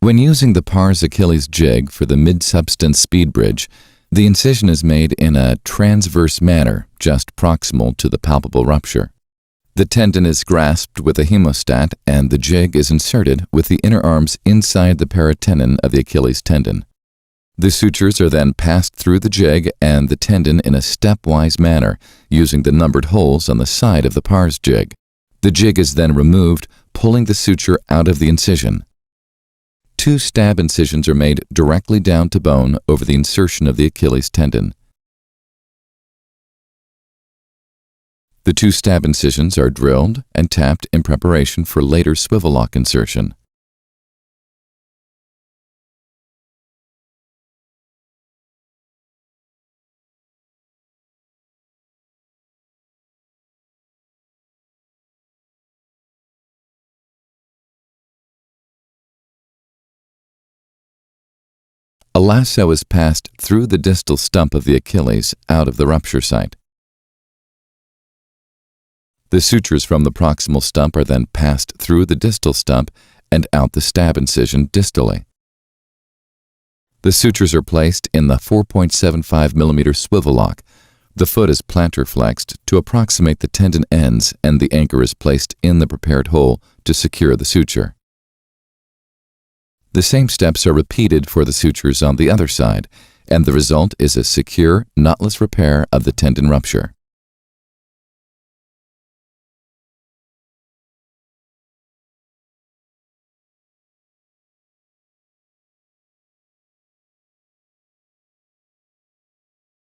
When using the pars Achilles jig for the Midsubstance SpeedBridge, the incision is made in a transverse manner, just proximal to the palpable rupture. The tendon is grasped with a hemostat and the jig is inserted with the inner arms inside the peritoneum of the Achilles tendon. The sutures are then passed through the jig and the tendon in a stepwise manner using the numbered holes on the side of the pars jig. The jig is then removed, pulling the suture out of the incision. 2 stab incisions are made directly down to bone over the insertion of the Achilles tendon. The 2 stab incisions are drilled and tapped in preparation for later SwiveLock insertion. A lasso is passed through the distal stump of the Achilles out of the rupture site. The sutures from the proximal stump are then passed through the distal stump and out the stab incision distally. The sutures are placed in the 4.75 mm SwiveLock. The foot is plantar flexed to approximate the tendon ends and the anchor is placed in the prepared hole to secure the suture. The same steps are repeated for the sutures on the other side, and the result is a secure, knotless repair of the tendon rupture.